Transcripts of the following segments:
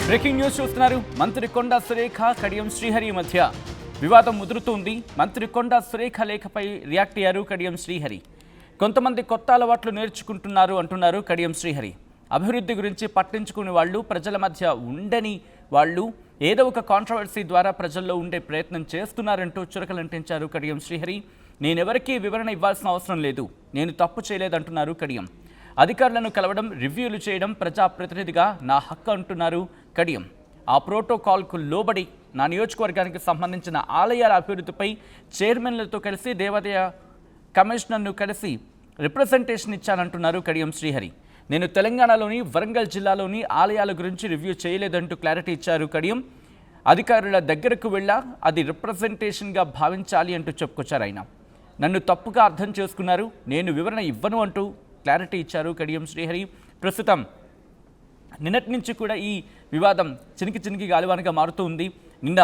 Breaking news చూస్తున్నారు. మంత్రి కొండా సురేఖ కడియం శ్రీహరి మధ్య వివాదం ముదురుతోంది. మంత్రి కొండా సురేఖ లేఖపై రియాక్ట్ అయ్యారు కడియం శ్రీహరి. కొంతమంది కొత్త అలవాట్లు నేర్చుకుంటున్నారు అంటున్నారు కడియం శ్రీహరి. అభివృద్ధి గురించి పట్టించుకునే వాళ్ళు, ప్రజల మధ్య ఉండని వాళ్ళు ఏదో ఒక కాంట్రవర్సీ ద్వారా ప్రజల్లో ఉండే ప్రయత్నం చేస్తున్నారంటూ చురకలంటించారు కడియం శ్రీహరి. నేనెవరికీ వివరణ ఇవ్వాల్సిన అవసరం లేదు, నేను తప్పు చేయలేదంటున్నారు కడియం. అధికారులను కలవడం, రివ్యూలు చేయడం ప్రజాప్రతినిధిగా నా హక్కు అంటున్నారు కడియం. ఆ ప్రోటోకాల్కు లోబడి నా నియోజకవర్గానికి సంబంధించిన ఆలయాల అభివృద్ధిపై చైర్మన్లతో కలిసి దేవాదాయ కమిషనర్ను కలిసి రిప్రజెంటేషన్ ఇచ్చానంటున్నారు కడియం శ్రీహరి. నేను తెలంగాణలోని వరంగల్ జిల్లాలోని ఆలయాల గురించి రివ్యూ చేయలేదంటూ క్లారిటీ ఇచ్చారు కడియం. అధికారుల దగ్గరకు వెళ్ళా, అది రిప్రజెంటేషన్గా భావించాలి అంటూ చెప్పుకొచ్చారు ఆయన. నన్ను తప్పుగా అర్థం చేసుకున్నారు, నేను వివరణ ఇవ్వను అంటూ క్లారిటీ ఇచ్చారు కడియం శ్రీహరి. ప్రస్తుతం నిన్నటి నుంచి కూడా ఈ వివాదం చినికి గాలివానగా మారుతూ ఉంది. నిన్న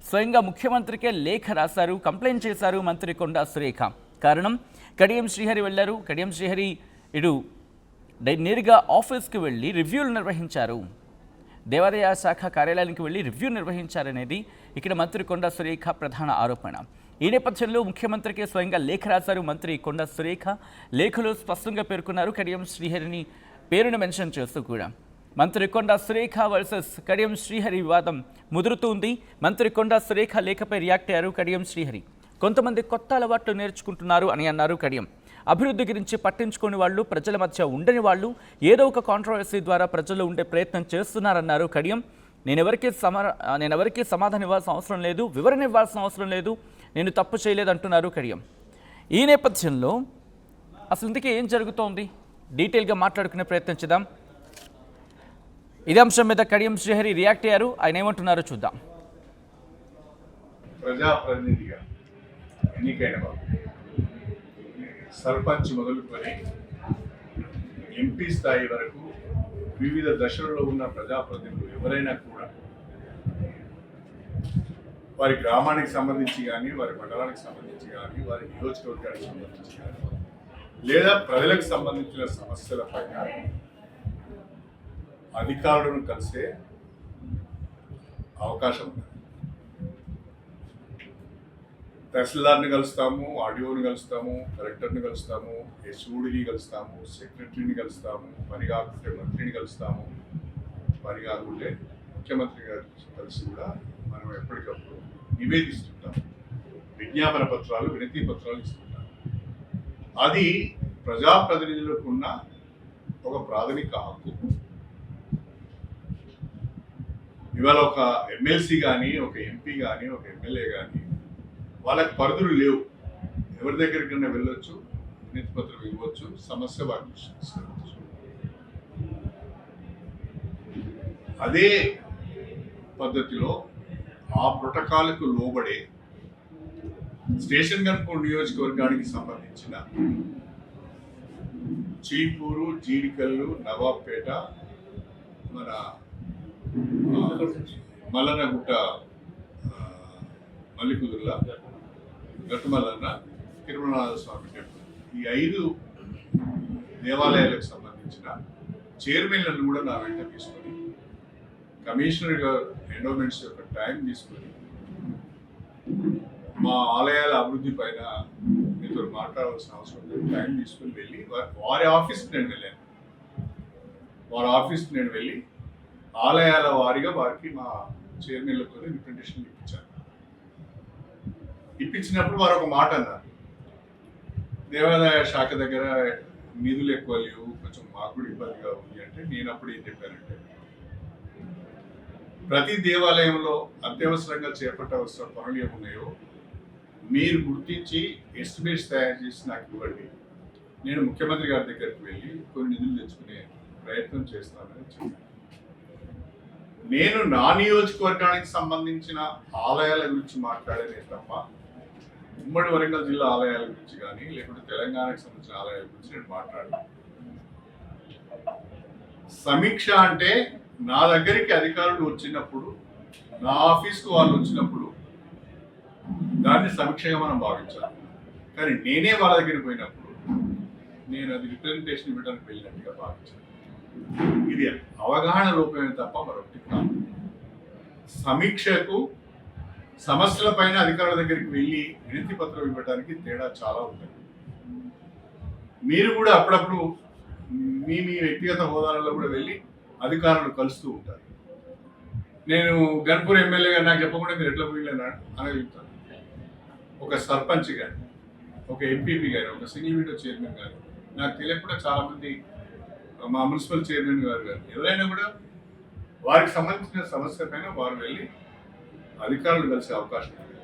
స్వయంగా ముఖ్యమంత్రికే లేఖ రాశారు, కంప్లైంట్ చేశారు మంత్రి కొండా సురేఖ. కారణం, కడియం శ్రీహరి వెళ్ళారు. కడియం శ్రీహరి ఇటు నేరుగా ఆఫీస్కి వెళ్ళి రివ్యూలు నిర్వహించారు. దేవాదాయ శాఖ కార్యాలయానికి వెళ్ళి రివ్యూ నిర్వహించారనేది ఇక్కడ మంత్రి కొండా సురేఖ ప్రధాన ఆరోపణ. ఈ నేపథ్యంలో ముఖ్యమంత్రికి స్వయంగా లేఖ రాశారు మంత్రి కొండా సురేఖ. లేఖలో స్పష్టంగా పేర్కొన్నారు కడియం శ్రీహరిని పేరును మెన్షన్ చేస్తూ కూడా. మంత్రి కొండా సురేఖ వర్సెస్ కడియం శ్రీహరి వివాదం ముదురుతుంది. మంత్రి కొండా సురేఖ లేఖపై రియాక్ట్ అయ్యారు కడియం శ్రీహరి. కొంతమంది కొత్త అలవాట్లు నేర్చుకుంటున్నారు అని అన్నారు కడియం. అభివృద్ధి గురించి పట్టించుకునే వాళ్ళు, ప్రజల మధ్య ఉండని వాళ్ళు ఏదో ఒక కాంట్రవర్సీ ద్వారా ప్రజల్లో ఉండే ప్రయత్నం చేస్తున్నారన్నారు కడియం. నేనెవరికీ సమాధానం ఇవ్వాల్సిన అవసరం లేదు, వివరణ ఇవ్వాల్సిన అవసరం లేదు, నేను తప్పు చేయలేదంటున్నారు కడియం. ఈ నేపథ్యంలో అసలు ఇందుకే ఏం జరుగుతోంది డీటెయిల్గా మాట్లాడుకునే ప్రయత్నం చేద్దాం. ఇదే అంశం మీద కడియం శ్రీహరి రియాక్ట్ అయ్యారు. ఆయన ఏమంటున్నారో చూద్దాం. ప్రజాప్రతినిధిగా ఎన్నికైన వారు సర్పంచ్ మొదలుకొని ఎంపీ స్థాయి వరకు వివిధ దశలలో ఉన్న ప్రజాప్రతినిధులు ఎవరైనా కూడా వారి గ్రామానికి సంబంధించి కానీ, వారి మండలానికి సంబంధించి కానీ, వారి నియోజకవర్గానికి సంబంధించి కానీ, లేదా ప్రజలకు సంబంధించిన సమస్యల పైన అధికారులను కలిసే అవకాశం ఉంది. తహసీల్దార్ని కలుస్తాము, ఆర్డీఓని కలుస్తాము, కలెక్టర్ని కలుస్తాము, ఎస్ఓడిని కలుస్తాము, సెక్రటరీని కలుస్తాము, పని కాకుంటే మంత్రిని కలుస్తాము, పని కాకుంటే ముఖ్యమంత్రి గారు కలిసి కూడా మనం ఎప్పటికప్పుడు నివేదిస్తుంటాం. విజ్ఞాపన పత్రాలు, వినతి పత్రాలు ఇస్తుంటాం. అది ప్రజాప్రతినిధులకు ఉన్న ఒక ప్రాథమిక హక్కు. ఇవాళ ఒక ఎమ్మెల్సీ కానీ, ఒక ఎంపీ కానీ, ఒక ఎమ్మెల్యే కానీ వాళ్ళకి పరిధులు లేవు. ఎవరి దగ్గరికైనా వెళ్ళొచ్చు, వినతి పత్రం ఇవ్వచ్చు, సమస్య వారికి విశ్లేషించవచ్చు. అదే పద్ధతిలో ఆ ప్రోటోకాల్కు లోబడే స్టేషన్ గన్పూర్ నియోజకవర్గానికి సంబంధించిన చీపూరు, జీడికల్లు, నవాబ్పేట, మన మల్లనగుట్ట, మల్లికుదుర్ల, గట్టుమల్లన్న, తిరుమలనాథ స్వామి టెంపుల్, ఈ 5 దేవాలయాలకు సంబంధించిన చైర్మన్లను కూడా నా వెంట తీసుకొని, కమిషనర్ గారు ఎండోమెంట్స్ యొక్క టైం తీసుకొని, మా ఆలయాల అభివృద్ధి పైన మీతో మాట్లాడాల్సిన అవసరం లేదు, టైం తీసుకొని వెళ్ళి వారి ఆఫీస్కి నేను వెళ్ళాను. వారి ఆఫీస్కి నేను వెళ్ళి ఆలయాల వారిగా వారికి మా చైర్మన్లతో రిప్రజెంటేషన్ ఇప్పించాను. ఇప్పించినప్పుడు వారు ఒక మాట అన్నారు, దేవాదాయ శాఖ దగ్గర నిధులు ఎక్కువ లేవు, కొంచెం మాకు కూడా ఇబ్బందిగా ఉంది అంటే, నేను అప్పుడు ఏం చెప్పానంటే, ప్రతి దేవాలయంలో అత్యవసరంగా చేపట్టవలసిన పనులు ఏమున్నాయో మీరు గుర్తించి ఎస్టిమేట్స్ తయారు చేసి నాకు ఇవ్వండి, నేను ముఖ్యమంత్రి గారి దగ్గరికి వెళ్ళి కొన్ని నిధులు తెచ్చుకునే ప్రయత్నం చేస్తానని చెప్పాను. నేను నా నియోజకవర్గానికి సంబంధించిన ఆలయాల గురించి మాట్లాడేదే తప్ప ఉమ్మడి వరంగల్ జిల్లా ఆలయాల గురించి కానీ, లేకుంటే తెలంగాణకు సంబంధించిన ఆలయాల గురించి నేను మాట్లాడాను. సమీక్ష అంటే నా దగ్గరికి అధికారులు వచ్చినప్పుడు, నా ఆఫీస్కు వాళ్ళు వచ్చినప్పుడు దాన్ని సమీక్షగా మనం భావించాలి. కానీ నేనే వాళ్ళ దగ్గరికి పోయినప్పుడు నేను అది రిప్రజెంటేషన్ ఇవ్వడానికి వెళ్ళినట్టుగా భావించాను. ఇది అవగాహన లోపమే తప్ప మరొకటి కాదు. సమీక్షకు సమస్యల పైన అధికారుల దగ్గరికి వెళ్ళి వినతి పత్రం ఇవ్వడానికి తేడా చాలా ఉంటుంది. మీరు కూడా అప్పుడప్పుడు మీ వ్యక్తిగత హోదాలలో కూడా వెళ్ళి అధికారులు కలుస్తూ ఉంటారు. నేను గన్పూర్ ఎమ్మెల్యేగా నాకు చెప్పకుండా మీరు ఎట్లా పోయినాడు అనగలుగుతాను. ఒక సర్పంచ్ కానీ, ఒక ఎంపీపీ కానీ, ఒక సింగిల్ విండో చైర్మన్ కానీ, నాకు తెలియకుండా చాలామంది మా మున్సిపల్ చైర్మన్ గారు కానీ ఎవరైనా కూడా వారికి సంబంధించిన సమస్య పైన వారు వెళ్ళి అధికారులు కలిసే అవకాశం ఉంది.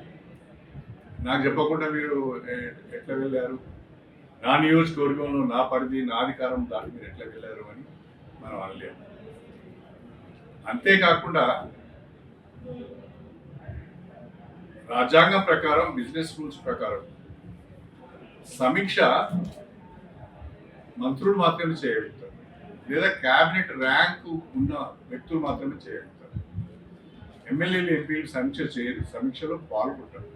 నాకు చెప్పకుండా మీరు ఎట్లా వెళ్ళారు, నా నియోజకవర్గంలో నా పరిధి నా అధికారం దాటి మీరు ఎట్లా వెళ్ళారు అని మనం అనలేము. అంతేకాకుండా రాజ్యాంగం ప్రకారం, బిజినెస్ రూల్స్ ప్రకారం సమీక్ష మంత్రులు మాత్రమే చేయగలుగుతారు, లేదా క్యాబినెట్ ర్యాంకు ఉన్న వ్యక్తులు మాత్రమే చేయగలుగుతారు. ఎమ్మెల్యేలు, ఎంపీలు సమీక్ష చేయరు, సమీక్షలో పాల్గొంటారు.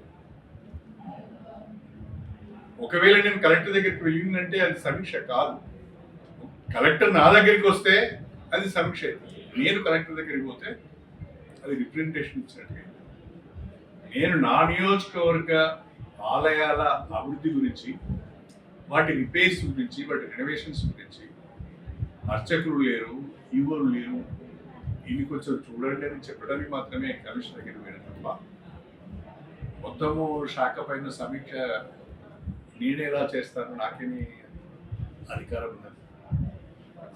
ఒకవేళ నేను కలెక్టర్ దగ్గరికి వెళ్ళిందంటే అది సమీక్ష కాదు. కలెక్టర్ నా దగ్గరికి వస్తే అది సమీక్ష అవుతుంది. నేను కలెక్టర్ దగ్గరికి పోతే అది రిప్రజెంటేషన్ ఇచ్చినట్టుగా. నేను నా నియోజకవర్గ ఆలయాల అభివృద్ధి గురించి, వాటి రిపేర్స్ గురించి, వాటి రెనోవేషన్స్ గురించి అర్చకులు లేరు, ఈవోలు లేరు, ఇది కొంచెం చూడండి అని చెప్పడానికి మాత్రమే కమిషన్ దగ్గరికి వెళ్ళిన తప్ప మొత్తము శాఖ పైన సమీక్ష నేను ఎలా చేస్తాను, నాకేమి అధికారం ఉన్నది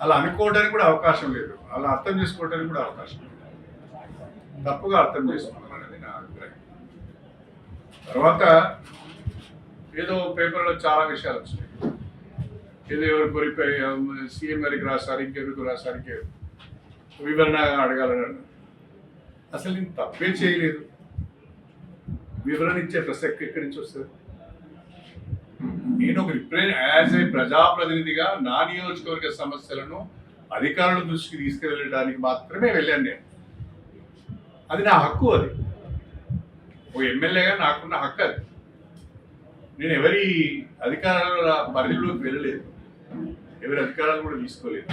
అలా అనుకోవడానికి కూడా అవకాశం లేదు, అలా అర్థం చేసుకోవడానికి కూడా అవకాశం లేదు. తప్పుగా అర్థం చేసుకున్నాం అనేది నా అభిప్రాయం. తర్వాత ఏదో పేపర్లో చాలా విషయాలు వచ్చినాయి. ఏదో ఎవరు కోరిపోయి సీఎం గారికి రాశారు, ఇంకెవరికి రాశారు, ఇంకెవరు వివరణ అడగాలని అన్నారు. అసలు నేను తప్పే చేయలేదు. వివరణ ఇచ్చే ప్రసక్తి ఎక్కడి నుంచి వస్తుంది? నేను ఒక యాజ్ ఏ ప్రజాప్రతినిధిగా నా నియోజకవర్గ సమస్యలను అధికారుల దృష్టికి తీసుకెళ్ళడానికి మాత్రమే వెళ్ళాను నేను. అది నా హక్కు. అది ఓ ఎమ్మెల్యేగా నాకున్న హక్కు. అది నేను ఎవరి అధికారాల పరిధిలోకి వెళ్ళలేదు, ఎవరి అధికారాలు కూడా తీసుకోలేదు.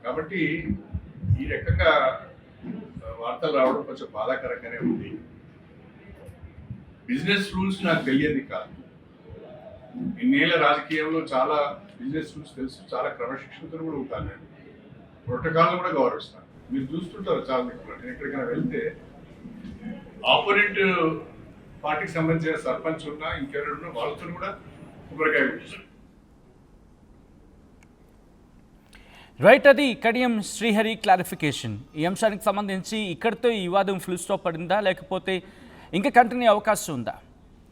కాబట్టి ఈ రకంగా వార్తలు రావడం కొంచెం బాధాకరంగానే ఉంది. బిజినెస్ రూల్స్ నాకు తెలియదు కాదు. ఇన్నేళ్ల రాజకీయంలో చాలా బిజినెస్ రూల్స్ తెలుసు, చాలా క్రమశిక్షణతో కూడా ఉంటాను. నేను ప్రోటోకాల్ని కూడా గౌరవిస్తాను. మీరు చూస్తుంటారు చాలా దిక్కులు. నేను ఎక్కడికైనా వెళ్తే ఆపోనెంట్ పార్టీకి సంబంధించిన సర్పంచ్ ఉన్నా, ఇంకెవరున్నా వాళ్ళతో కూడా కొబ్బరికాయ కూర్చుంటారు. రైట్, అది కడియం శ్రీహరి క్లారిఫికేషన్. ఈ అంశానికి సంబంధించి ఇక్కడితో ఈ వివాదం ఫుల్ స్టాప్ పడిందా, లేకపోతే ఇంకా కంటిన్యూ అవకాశం ఉందా?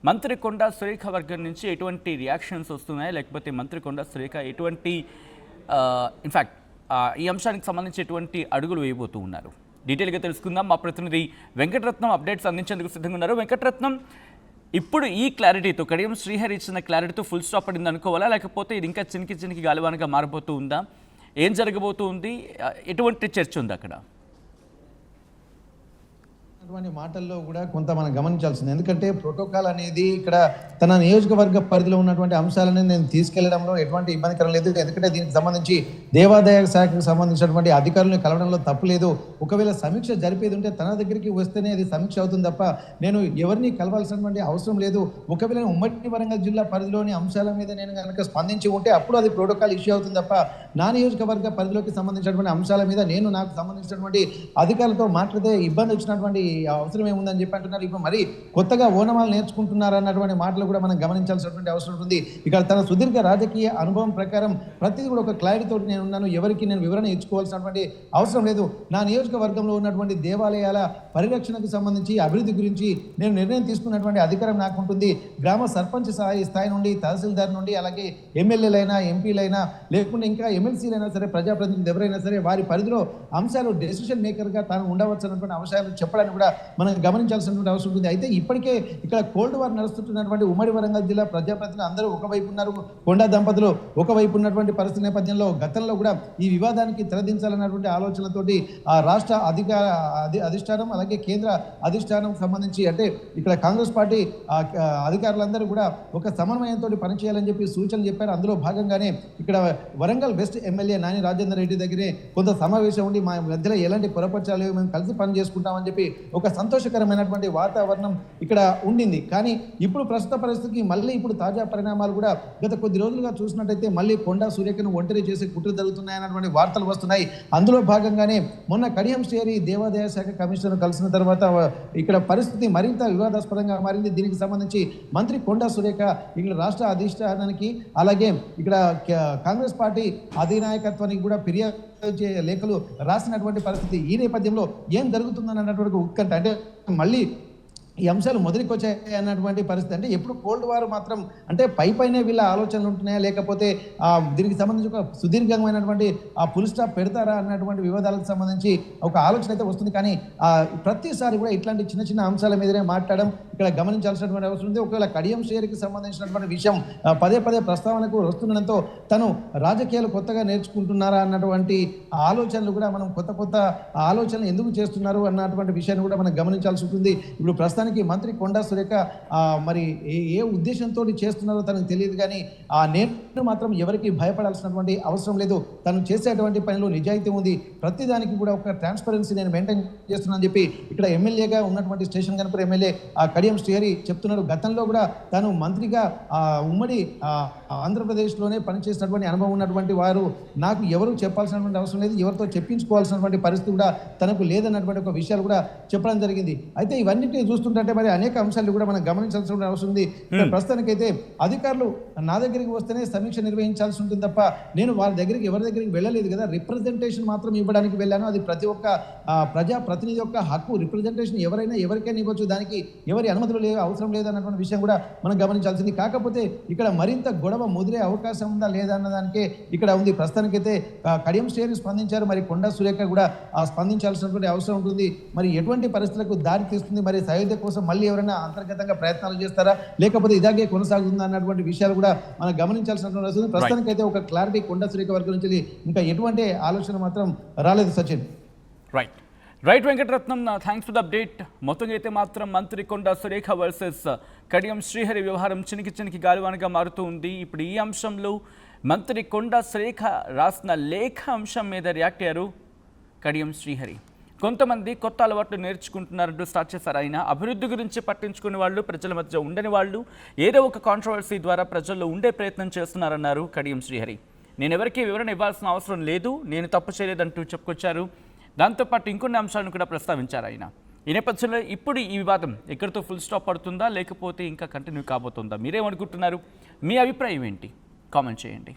మంత్రి కొండా సురేఖ వర్గం నుంచి ఎటువంటి రియాక్షన్స్ వస్తున్నాయి, లేకపోతే మంత్రి కొండా సురేఖ ఎటువంటి ఇన్ఫ్యాక్ట్ ఈ అంశానికి సంబంధించి ఎటువంటి అడుగులు వేయబోతూ ఉన్నారు? డీటెయిల్గా తెలుసుకుందాం. మా ప్రతినిధి వెంకటరత్నం అప్డేట్స్ అందించేందుకు సిద్ధంగా ఉన్నారు. వెంకటరత్నం, ఇప్పుడు ఈ క్లారిటీతో, కడియం శ్రీహరి ఇచ్చిన క్లారిటీతో ఫుల్ స్టాప్ పడింది అనుకోవాలా, లేకపోతే ఇది ఇంకా చినికి గాలివానగా మారిపోతూ ఉందా? ఏం జరగబోతుంది? ఎటువంటి చర్చ ఉంది అక్కడ? అటువంటి మాటల్లో కూడా కొంత మనం గమనించాల్సింది. ఎందుకంటే ప్రోటోకాల్ అనేది ఇక్కడ తన నియోజకవర్గ పరిధిలో ఉన్నటువంటి అంశాలని నేను తీసుకెళ్లడంలో ఎటువంటి ఇబ్బందికరం లేదు. ఎందుకంటే దీనికి సంబంధించి దేవాదాయ శాఖకు సంబంధించినటువంటి అధికారులను కలవడంలో తప్పు లేదు. ఒకవేళ సమీక్ష జరిపేది ఉంటే తన దగ్గరికి వస్తేనే అది సమీక్ష అవుతుంది తప్ప నేను ఎవరిని కలవాల్సినటువంటి అవసరం లేదు. ఒకవేళ ఉమ్మడి వరంగల్ జిల్లా పరిధిలోని అంశాల మీద నేను కనుక స్పందించి ఉంటే అప్పుడు అది ప్రోటోకాల్ ఇష్యూ అవుతుంది తప్ప నా నియోజకవర్గ పరిధిలోకి సంబంధించినటువంటి అంశాల మీద నేను నాకు సంబంధించినటువంటి అధికారులతో మాట్లాడితే ఇబ్బంది వచ్చినటువంటి అవసరం ఏముందని చెప్పి అంటున్నారు. ఇప్పుడు మరి కొత్తగా ఓనమాలు నేర్చుకుంటున్నారు అన్నటువంటి మాటలు కూడా మనం గమనించాల్సినటువంటి అవసరం ఉంటుంది. ఇక్కడ తన సుదీర్ఘ రాజకీయ అనుభవం ప్రకారం ప్రతిదీ కూడా ఒక క్లారిటీతో నేను ఉన్నాను, ఎవరికి నేను వివరణ ఇచ్చుకోవాల్సినటువంటి అవసరం లేదు. నా నియోజకవర్గంలో ఉన్నటువంటి దేవాలయాల పరిరక్షణకు సంబంధించి అభివృద్ధి గురించి నేను నిర్ణయం తీసుకున్నటువంటి అధికారం నాకు ఉంటుంది. గ్రామ సర్పంచ్ స్థాయి నుండి, తహసీల్దార్ నుండి, అలాగే ఎమ్మెల్యేలైనా, ఎంపీలైనా, లేకుండా ఇంకా ఎమ్మెల్సీలైనా సరే, ప్రజాప్రతినిధులు ఎవరైనా సరే వారి పరిధిలో అంశాలు డెసిషన్ మేకర్గా తాను ఉండవచ్చు అన్నటువంటి అంశాలు చెప్పడానికి కూడా మనం గమనించాల్సినటువంటి అవసరం ఉంటుంది. అయితే ఇప్పటికే ఇక్కడ కోల్డ్ వార్ నడుస్తున్నటువంటి ఉమ్మడి వరంగల్ జిల్లా ప్రజాప్రతినిధులు అందరూ ఒకవైపు ఉన్నారు. కొండా దంపతులు ఒకవైపు ఉన్నటువంటి పరిస్థితి నేపథ్యంలో గతంలో క్షణాల్లో కూడా ఈ వివాదానికి తెరదించాలన్నటువంటి ఆలోచనతోటి ఆ రాష్ట్ర అధిష్టానం అలాగే కేంద్ర అధిష్టానం సంబంధించి అంటే ఇక్కడ కాంగ్రెస్ పార్టీ అధికారులందరూ కూడా ఒక సమన్వయంతో పనిచేయాలని చెప్పి సూచనలు చెప్పారు. అందులో భాగంగానే ఇక్కడ వరంగల్ వెస్ట్ ఎమ్మెల్యే నాని రాజేందర్ రెడ్డి దగ్గరే కొంత సమావేశం ఉండి మా మధ్యలో ఎలాంటి పొరపక్షాలు మేము కలిసి పని చేసుకుంటామని చెప్పి ఒక సంతోషకరమైనటువంటి వాతావరణం ఇక్కడ ఉండింది. కానీ ఇప్పుడు ప్రస్తుత పరిస్థితికి మళ్ళీ ఇప్పుడు తాజా పరిణామాలు కూడా గత కొద్ది రోజులుగా చూసినట్టయితే మళ్ళీ కొండా సురేఖను ఒంటరి చేసే కుట్రలు జరుగుతున్నాయన్నటువంటి వార్తలు వస్తున్నాయి. అందులో భాగంగానే మొన్న కడియం శ్రీహరి దేవాదాయ శాఖ కమిషనర్ కలిసిన తర్వాత ఇక్కడ పరిస్థితి మరింత వివాదాస్పదంగా మారింది. దీనికి సంబంధించి మంత్రి కొండా సురేఖ ఇక్కడ రాష్ట్ర అధిష్టానానికి అలాగే ఇక్కడ కాంగ్రెస్ పార్టీ అధినాయకత్వానికి కూడా ఫిర్యాదు లేఖలు రాసినటువంటి పరిస్థితి. ఈ నేపథ్యంలో ఏం జరుగుతుందని అన్నటువంటి ఉత్కంఠ అంటే మళ్ళీ ఈ అంశాలు మొదటికి వచ్చాయి అన్నటువంటి పరిస్థితి. అంటే ఎప్పుడు కోల్డ్ వార్ మాత్రం అంటే పైనే వీళ్ళ ఆలోచనలు ఉంటున్నాయా లేకపోతే దీనికి సంబంధించి ఒక సుదీర్ఘమైనటువంటి ఫుల్ స్టాప్ పెడతారా అన్నటువంటి వివాదాలకు సంబంధించి ఒక ఆలోచన అయితే వస్తుంది. కానీ ప్రతిసారి కూడా ఇట్లాంటి చిన్న చిన్న అంశాల మీదనే మాట్లాడడం ఇక్కడ గమనించాల్సినటువంటి అవసరం ఉంది. ఒకవేళ కడియం శ్రీహరికి సంబంధించినటువంటి విషయం పదే ప్రస్తావనకు వస్తుండడంతో తను రాజకీయాలు కొత్తగా నేర్చుకుంటున్నారా అన్నటువంటి ఆలోచనలు కూడా మనం కొత్త ఆలోచనలు ఎందుకు చేస్తున్నారు అన్నటువంటి విషయాన్ని కూడా మనం గమనించాల్సి ఉంటుంది. ఇప్పుడు ప్రస్తుతానికి మంత్రి కొండా సురేఖ మరి ఏ ఉద్దేశంతో చేస్తున్నారో తనకు తెలియదు. కానీ నేను మాత్రం ఎవరికి భయపడాల్సినటువంటి అవసరం లేదు. తను చేసేటువంటి పనిలో నిజాయితీ ఉంది. ప్రతిదానికి కూడా ఒక ట్రాన్స్పరెన్సీ నేను మెయింటైన్ చేస్తున్నానని చెప్పి ఇక్కడ ఎమ్మెల్యేగా ఉన్నటువంటి స్టేషన్ గన్పూర్ ఎమ్మెల్యే కడియం శ్రీహరి చెప్తున్నారు. గతంలో కూడా తను మంత్రిగా ఉమ్మడి ఆంధ్రప్రదేశ్లోనే పనిచేసినటువంటి అనుభవం ఉన్నటువంటి వారు నాకు ఎవరు చెప్పాల్సినటువంటి అవసరం లేదు, ఎవరితో చెప్పించుకోవాల్సినటువంటి పరిస్థితి కూడా తనకు లేదన్నటువంటి ఒక విషయాలు కూడా చెప్పడం జరిగింది. అయితే ఇవన్నిటిని చూస్తుంటే మరి అనేక అంశాలు కూడా మనం గమనించాల్సిన అవసరం ఉంది. ప్రస్తుతానికైతే అధికారులు నా దగ్గరికి వస్తేనే సమీక్ష నిర్వహించాల్సి ఉంటుంది తప్ప నేను వాళ్ళ దగ్గరికి ఎవరి దగ్గరికి వెళ్ళలేదు కదా. రిప్రజెంటేషన్ మాత్రం ఇవ్వడానికి వెళ్ళాను. అది ప్రతి ఒక్క ప్రజా ప్రతినిధి యొక్క హక్కు. రిప్రజెంటేషన్ ఎవరికైనా ఇవ్వచ్చు, దానికి ఎవరి అనుమతులు అవసరం లేదన్నటువంటి విషయం కూడా మనం గమనించాల్సింది. కాకపోతే ఇక్కడ మరింత గొడవ ముదిరే అవకాశం ఉందా లేదా అన్నదానికే ఇక్కడ ఉంది. ప్రస్తుతానికైతే కడియం శ్రీహరి స్పందించారు, మరి కొండా సురేఖ కూడా స్పందించాల్సినటువంటి అవసరం ఉంటుంది. మరి ఎటువంటి పరిస్థితులకు దారి తీస్తుంది, మరి సయోధ్య కోసం మళ్ళీ ఎవరైనా అంతర్గతంగా ప్రయత్నాలు చేస్తారా లేకపోతే ఇదాగే కొనసాగుతుందా అన్నటువంటి విషయాలు కూడా మనం గమనించాల్సినటువంటి అవసరం ఉంది. ప్రస్తుతానికైతే ఒక క్లారిటీ కొండా సురేఖ వర్గం నుంచి ఇంకా ఎటువంటి ఆలోచన మాత్రం రాలేదు. Sachin right Venkataratnam, thanks for the update. మొత్తంగా అయితే మాత్రం మంత్రి కొండా సురేఖ వర్సెస్ కడియం శ్రీహరి వ్యవహారం చినికి గాలివానగా మారుతూ ఉంది. ఇప్పుడు ఈ అంశంలో మంత్రి కొండా సురేఖ రాసిన లేఖ అంశం మీద రియాక్ట్ అయ్యారు కడియం శ్రీహరి. కొంతమంది కొత్త అలవాట్లు నేర్చుకుంటున్నారంటూ స్టార్ట్ చేశారు ఆయన. అభివృద్ధి గురించి పట్టించుకునే వాళ్ళు, ప్రజల మధ్య ఉండని వాళ్ళు ఏదో ఒక కాంట్రవర్సీ ద్వారా ప్రజల్లో ఉండే ప్రయత్నం చేస్తున్నారన్నారు కడియం శ్రీహరి. నేను ఎవరికీ వివరణ ఇవ్వాల్సిన అవసరం లేదు, నేను తప్పు చేయలేదంటూ చెప్పుకొచ్చారు. దాంతోపాటు ఇంకొన్ని అంశాలను కూడా ప్రస్తావించారు ఆయన. ఈ నేపథ్యంలో ఇప్పుడు ఈ వివాదం ఎక్కడితో ఫుల్ స్టాప్ పడుతుందా లేకపోతే ఇంకా కంటిన్యూ కాబోతుందా? మీరేమనుకుంటున్నారు? మీ అభిప్రాయం ఏంటి? కామెంట్ చేయండి.